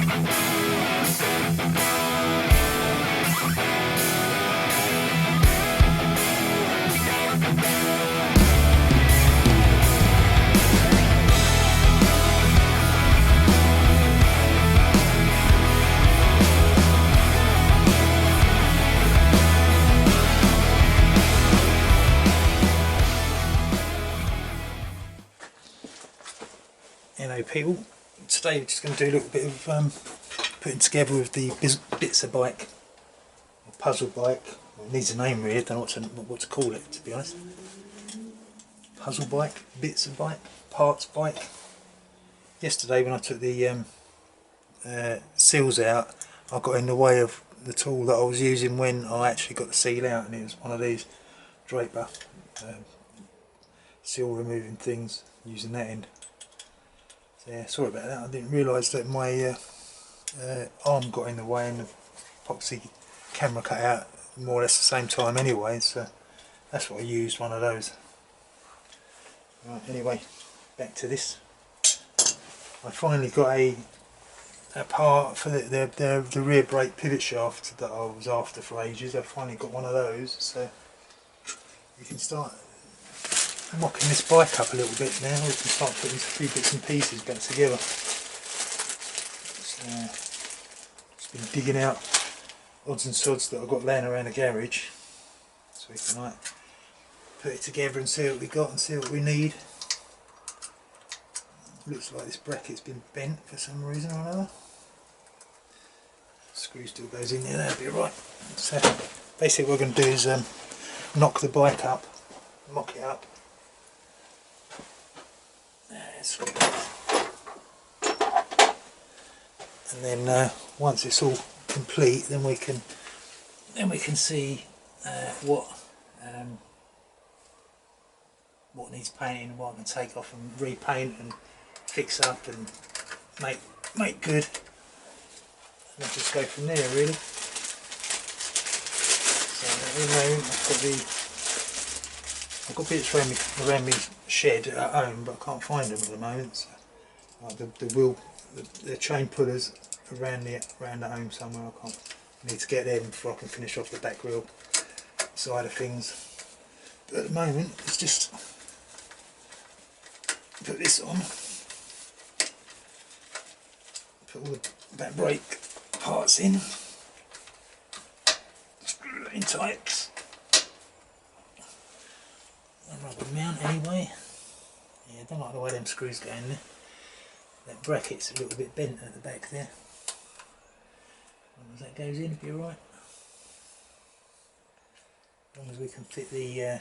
Hello people, today we're just going to do a little bit of putting together with the Bitsa bike, or puzzle bike. Well, it needs a name really, I don't know what to call it, to be honest. Puzzle bike, Bitsa bike, parts bike. Yesterday when I took the seals out, I got in the way of the tool that I was using when I actually got the seal out, and it was one of these Draper seal removing things, using that end. So yeah, sorry about that. I didn't realise that my arm got in the way and the epoxy camera cut out more or less the same time anyway, so that's what I used, one of those. Right, anyway, back to this. I finally got a part for the rear brake pivot shaft that I was after for ages. I finally got one of those, so we can start mocking this bike up a little bit now. We can start putting a few bits and pieces back together. So, just been digging out odds and sods that I've got laying around the garage, so we can like put it together and see what we got and see what we need. Looks like this bracket's been bent for some reason or another. Screw still goes in there, that'll be alright. So basically what we're going to do is knock the bike up, mock it up. And then once it's all complete, then we can see what needs painting, what I can take off and repaint and fix up and make good, and then just go from there really. So at the moment I've got bits around my shed at home, but I can't find them at the moment. So, the chain pullers around at home somewhere. I need to get them before I can finish off the back wheel side of things. But at the moment, it's just put this on, put all the back brake parts in, screw it in tight. Rubber mount anyway. Yeah, I don't like the way them screws go in there. That bracket's a little bit bent at the back there. As long as that goes in, it'll be alright. As long as we can fit the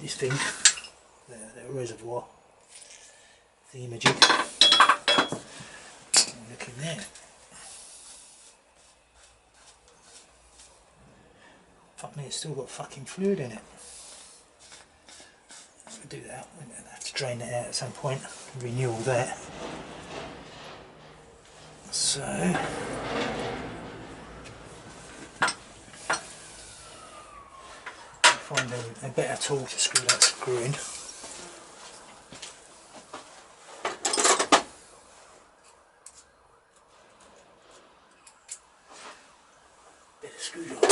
this thing, the reservoir thingamajig. Look in there. Fuck me, it's still got fucking fluid in it. We'll do that. We're going to have to drain that out at some point and renew all that. So find a better tool to screw that screw in. Bit of screwdriver.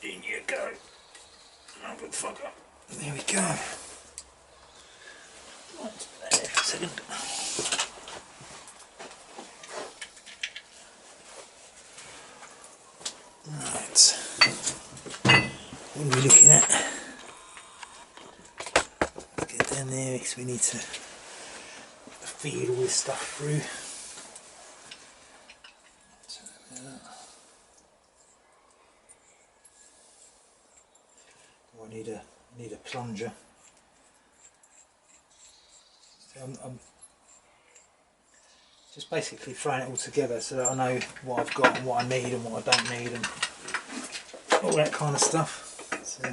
In you go. Motherfucker. There we go. Right, there for a second. Right. What are we looking at? Let's get down there because we need to feed all this stuff through. I need a plunger. So I'm just basically throwing it all together so that I know what I've got and what I need and what I don't need and all that kind of stuff. So,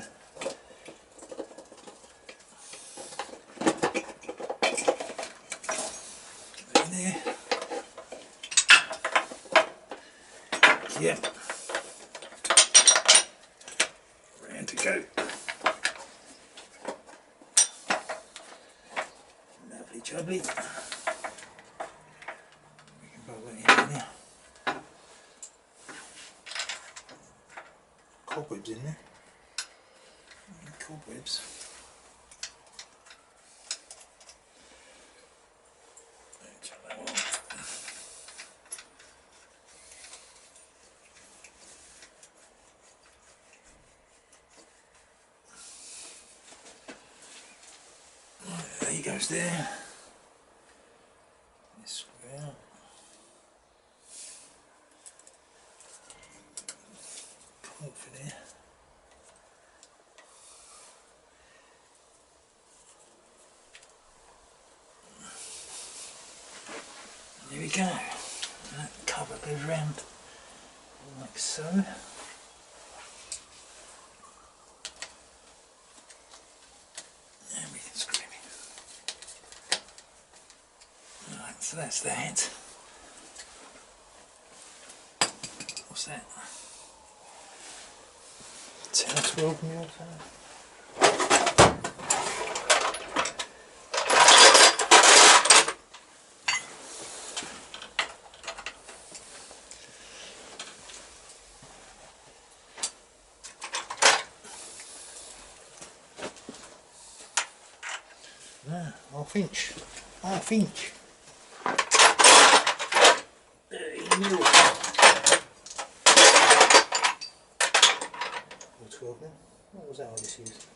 in there. Yep. Round to go. Lovely jubbly. We can put that in there. Cobwebs in there. Cobwebs. There he goes there. This way out. Come off in there. There we go. And that cover goes round like so. And we can screw him in. Right, so that's that. What's that? 10 or 12 mil. Half inch. 30 mil. Or 12 mil. What was that I just used?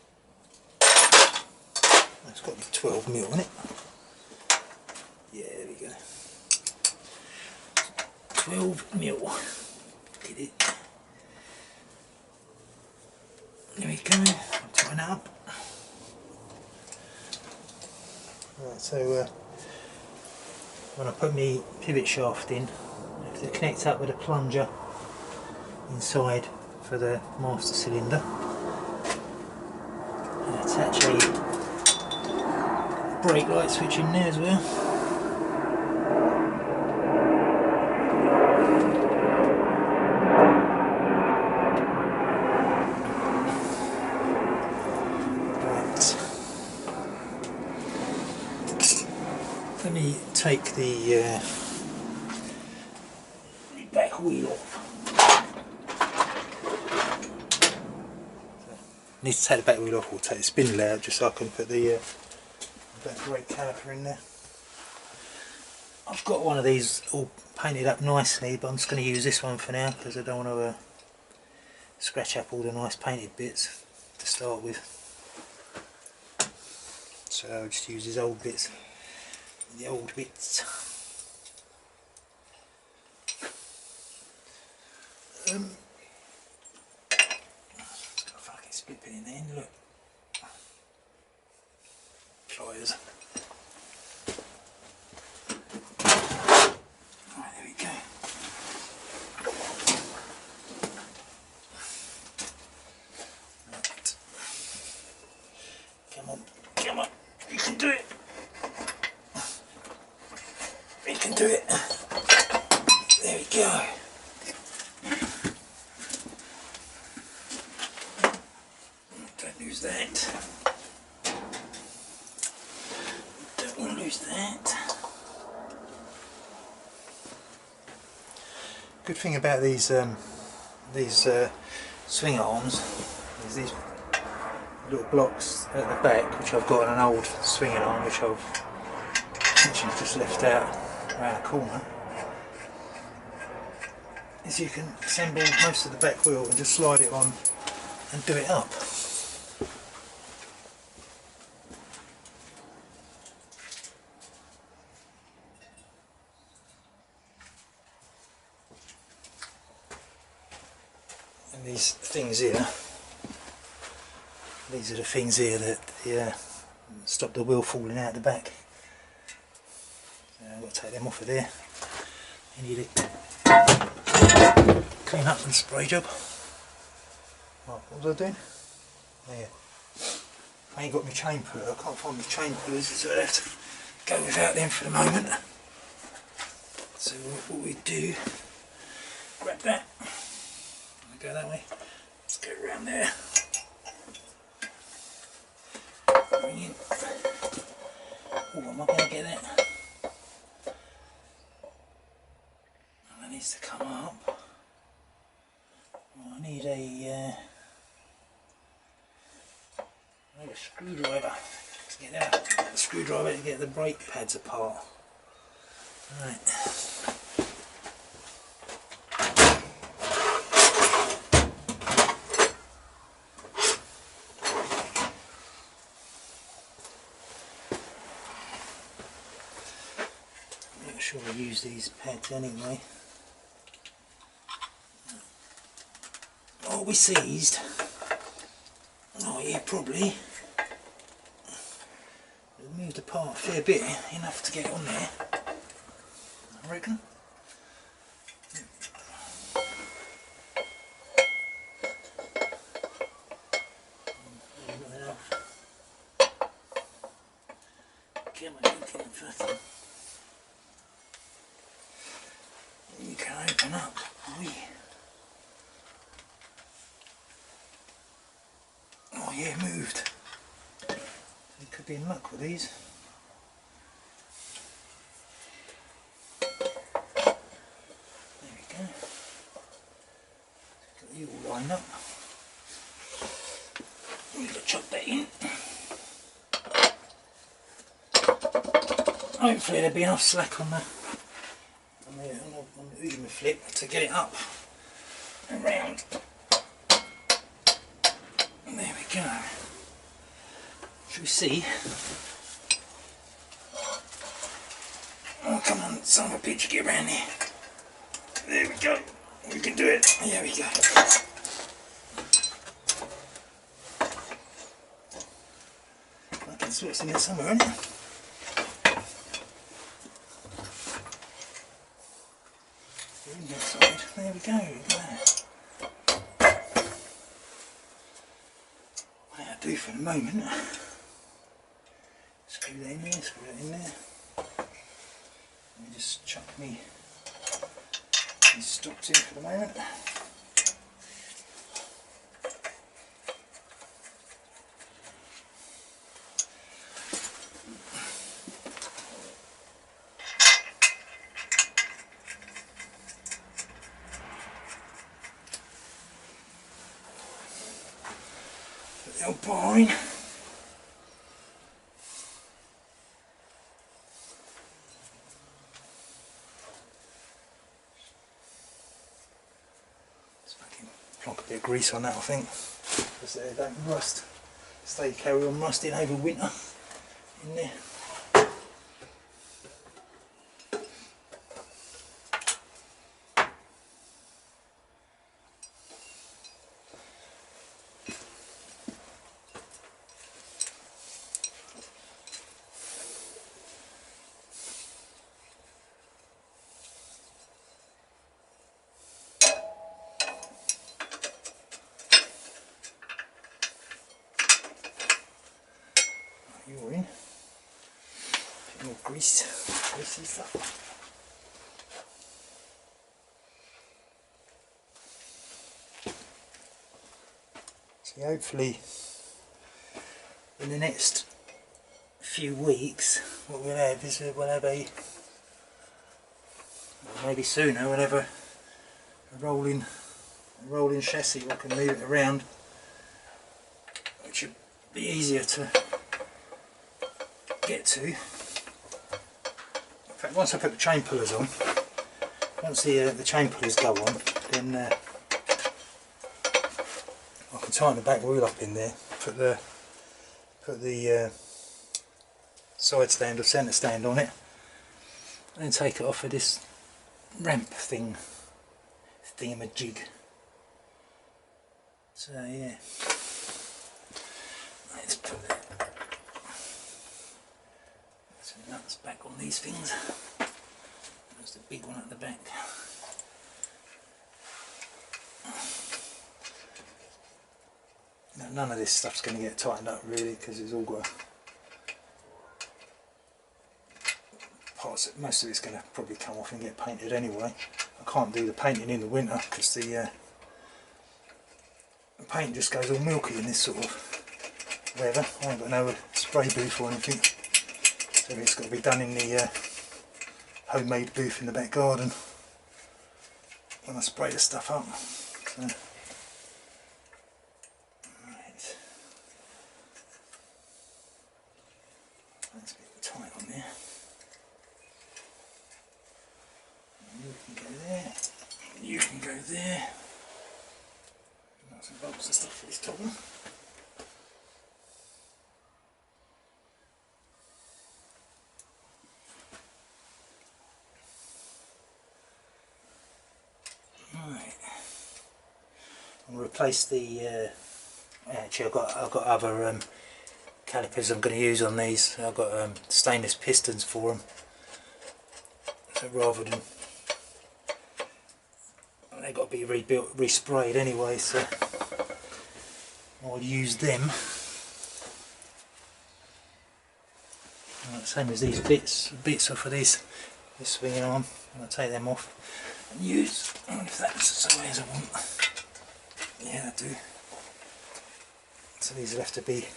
That's got to be 12 mil, isn't it? Yeah, there we go. 12 mil. Get it. There we go. I'll tighten that up. Right, so when I put my pivot shaft in, I have to connect up with a plunger inside for the master cylinder and attach a brake light switch in there as well. Let me take the back wheel off. I need to take the back wheel off or take the spindle out just so I can put the back brake caliper in there. I've got one of these all painted up nicely, but I'm just going to use this one for now because I don't want to scratch up all the nice painted bits to start with. So I'll just use these old bits. The old bits. It's got a fucking split pin in the end, look. Pliers. Right, there we go. Right. Come on, come on, you can do it. You can do it. There we go. Don't lose that. Don't want to lose that. Good thing about these swing arms is these little blocks at the back, which I've got on an old swinging arm, which I've actually just left out around the corner, is you can assemble most of the back wheel and just slide it on and do it up. And these things here These are the things here that stop the wheel falling out the back. So I've got to take them off of there. I need it clean up and spray job. Right, what was I doing? There. I ain't got my chain puller, I can't find my chain pullers, so I have to go without them for the moment. So what we do, grab that, go that way, let's go around there, bring in, oh, am I going to get it? And that needs to come up. Oh, I need a screwdriver. Let's get out a screwdriver to get the brake pads apart. Right. Make sure we use these pads anyway. Oh, we seized. Oh yeah, probably. Moved apart a fair bit, enough to get on there, I reckon. You can open up. Oh yeah, moved. You could be in luck with these. There we go. Got you all lined up. We got to chuck that in. Hopefully there'll be enough slack on the Udemy flip to get it up and round. And there we go. Should we see? Oh, come on, son of a bitch, get around here. There we go. We can do it. There we go. I can sort some in there somewhere, isn't it? In that side. There we go. What I'll do for the moment. Screw that in there, screw that in there. Let me just chuck me these stops in for the moment. Put the old bar in. Plonk a bit of grease on that, I think, because they don't rust. Carry on rusting over winter in there. You're in. A bit more greasy stuff. So hopefully in the next few weeks what we'll have is we'll have a, or maybe sooner, we'll have a rolling chassis where I can move it around, which would be easier to get to. In fact, once I put the chain pullers on, once the chain pullers go on, then I can tighten the back wheel up in there, put the side stand or centre stand on it, and then take it off of this ramp thingamajig. So yeah, Let's put some nuts back on these things. There's the big one at the back. Now, none of this stuff's going to get tightened up really, because it's all got parts. Most of it's going to probably come off and get painted anyway. I can't do the painting in the winter because the paint just goes all milky in this sort of weather. I ain't got no spray booth or anything, so it's got to be done in the homemade booth in the back garden when I spray the stuff up. So, right. That's a bit tight on there. You can go there. You can go there. Nuts and bolts and stuff for this top one. Right. I'm going to replace the. Actually, I've got other calipers I'm going to use on these. I've got stainless pistons for them. So rather than, they've got to be rebuilt, resprayed anyway, so I'll use them. Right, same as these bits off of this swinging arm. I'll take them off and use, if that's the way as I want. Yeah, I do. So these will have to be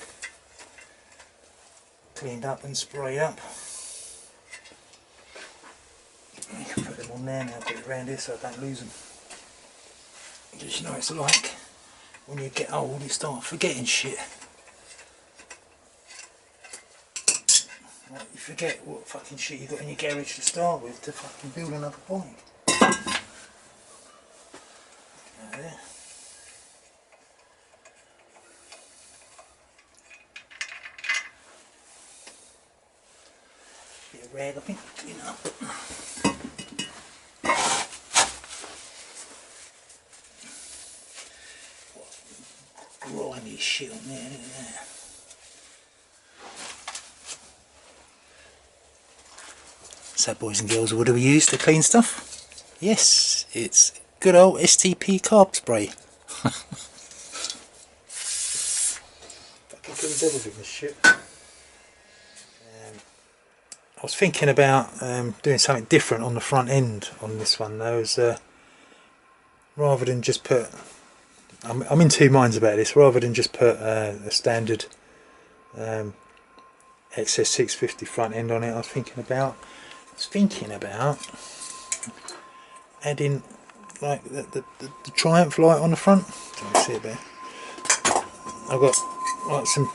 cleaned up and sprayed up. You can put them on there now, put it around here so I don't lose them. Because you know it's like when you get old you start forgetting shit. Like you forget what fucking shit you got in your garage to start with to fucking build another bike. There. Bit of rag I think, clean it up. Grimy shit on there, look at that. So boys and girls, what do we use to clean stuff? Yes, it's good old STP carb spray. Fucking cleans everything, this shit. I was thinking about doing something different on the front end on this one though, as, rather than just put, I'm in two minds about this, rather than just put a standard XS650 front end on it. I was thinking about adding like the Triumph light on the front. Can you see it there? I've got like some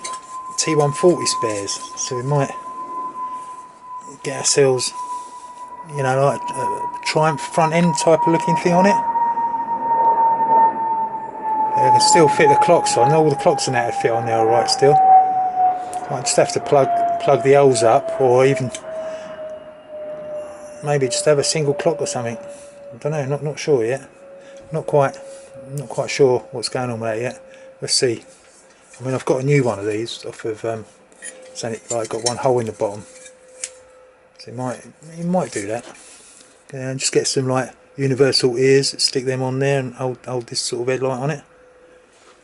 T140 spares, so we might get ourselves, you know, like a Triumph front end type of looking thing on it. I can still fit the clocks on. All the clocks and that fit on there alright still. Might just have to plug the holes up, or even maybe just have a single clock or something. I don't know. Not sure yet. Not quite sure what's going on with that yet. Let's see. I mean, I've got a new one of these off of saying it like got one hole in the bottom. So you might do that. Just get some like universal ears, stick them on there, and hold this sort of headlight on it.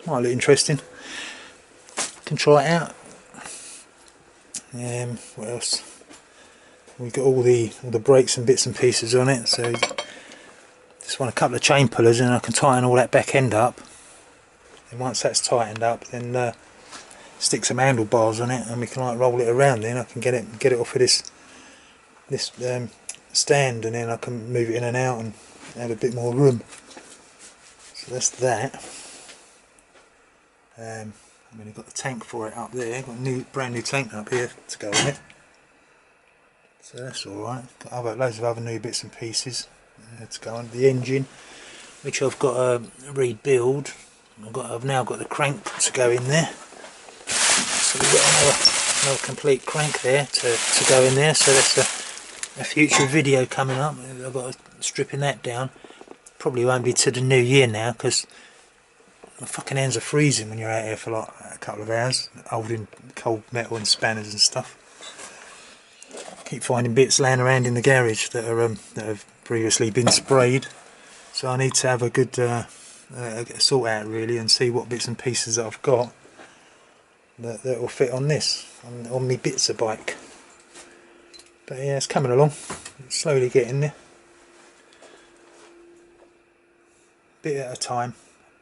Might look interesting. Can try it out. What else? We've got all the brakes and bits and pieces on it. So just want a couple of chain pullers, and I can tighten all that back end up. And once that's tightened up, then stick some handlebars on it, and we can like roll it around. Then I can get it off of this stand, and then I can move it in and out and have a bit more room. So that's that. I mean, I've got the tank for it up there. Got a brand new tank up here to go on it. So that's all right. Got loads of other new bits and pieces to go on. The engine, which I've got to rebuild. I've now got the crank to go in there. So we've got another complete crank there to go in there. So that's a future video coming up. I've got to stripping that down. Probably won't be to the new year now, because My fucking hands are freezing when you're out here for like a couple of hours, holding cold metal and spanners and stuff. I keep finding bits laying around in the garage that have previously been sprayed, so I need to have a good sort out really and see what bits and pieces that I've got that will fit on this, on my Bitsa bike. But yeah, it's coming along, it's slowly getting there, bit at a time,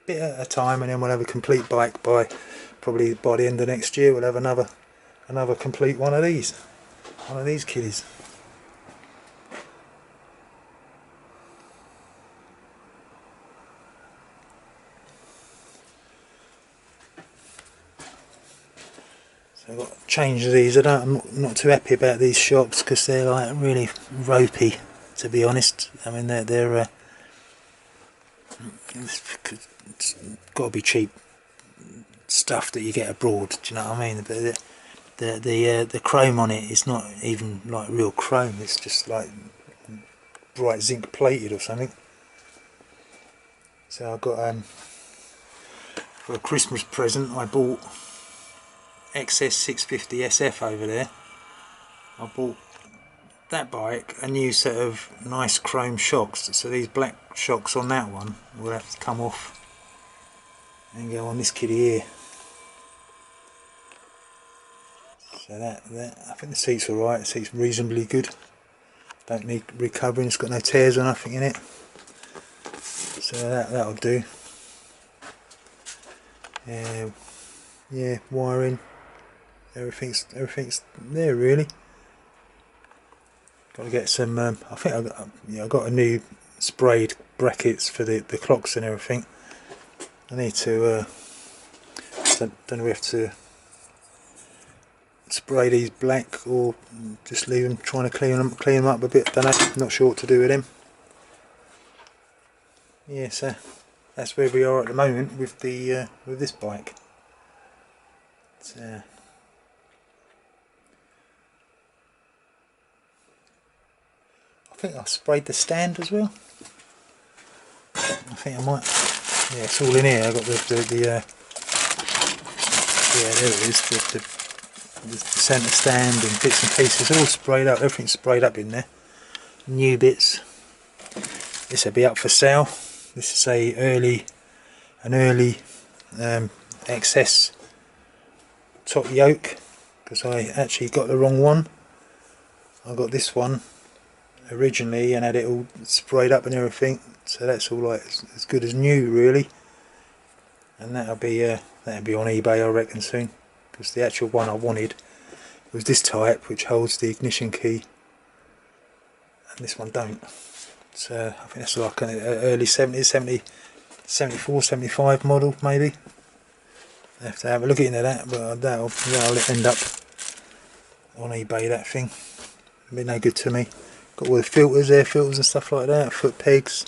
and then we'll have a complete bike probably by the end of next year. We'll have another complete one of these kiddies. So I've got to change these. I'm not too happy about these shocks because they're like really ropey, to be honest. I mean they're it's got to be cheap stuff that you get abroad. Do you know what I mean? But the chrome on it is not even like real chrome. It's just like bright zinc plated or something. So I got for a Christmas present I bought XS650 SF over there. I bought that bike a new set of nice chrome shocks, so these black shocks on that one will have to come off and go on this kitty here. So that I think the seat's alright, the seat's reasonably good, don't need recovering, it's got no tears or nothing in it, so that'll do. Yeah, wiring, everything's there really. Got to get some. I think I got a new sprayed brackets for the clocks and everything. I need to. Don't know if we have to spray these black or just leave them, trying to clean them up a bit. Don't know. Not sure what to do with them. Yeah, so that's where we are at the moment with the with this bike. So, I think I sprayed the stand as well. I think I might. Yeah, it's all in here. I got the yeah, there it is. The centre stand and bits and pieces all sprayed up. Everything's sprayed up in there. New bits. This will be up for sale. This is an early XS top yoke because I actually got the wrong one. I got this one originally and had it all sprayed up and everything, so that's all like as good as new really, and that'll be on eBay I reckon soon, because the actual one I wanted was this type which holds the ignition key and this one don't. So I think that's like an early 70s, 74, 75 model maybe. I have to have a look into that, but that'll end up on eBay, that thing. It'll be no good to me. Got all the filters, air filters and stuff like that, foot pegs,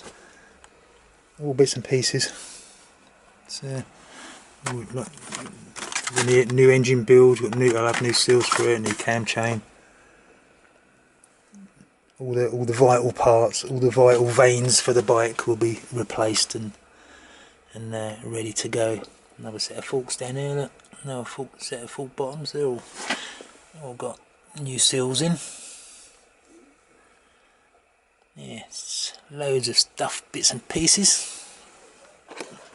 all bits and pieces. So, like the new engine build, I'll have new seals for it, new cam chain. All the vital parts, all the vital veins for the bike will be replaced and ready to go. Another set of forks down here, look. Another set of fork bottoms. They're all got new seals in. Yes, loads of stuff, bits and pieces.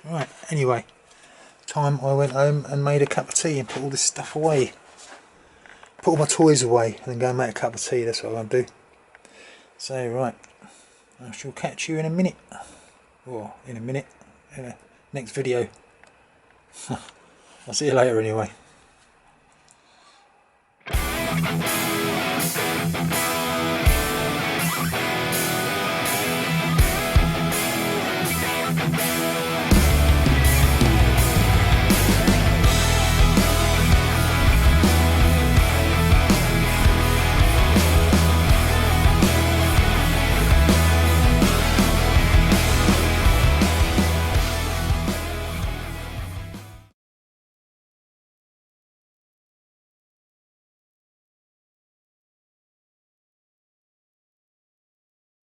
Right, anyway, time I went home and made a cup of tea and put all this stuff away. Put all my toys away and then go and make a cup of tea. That's what I'm going to do. So, right, I shall catch you in a minute. Or in a minute, in the next video. I'll see you later anyway.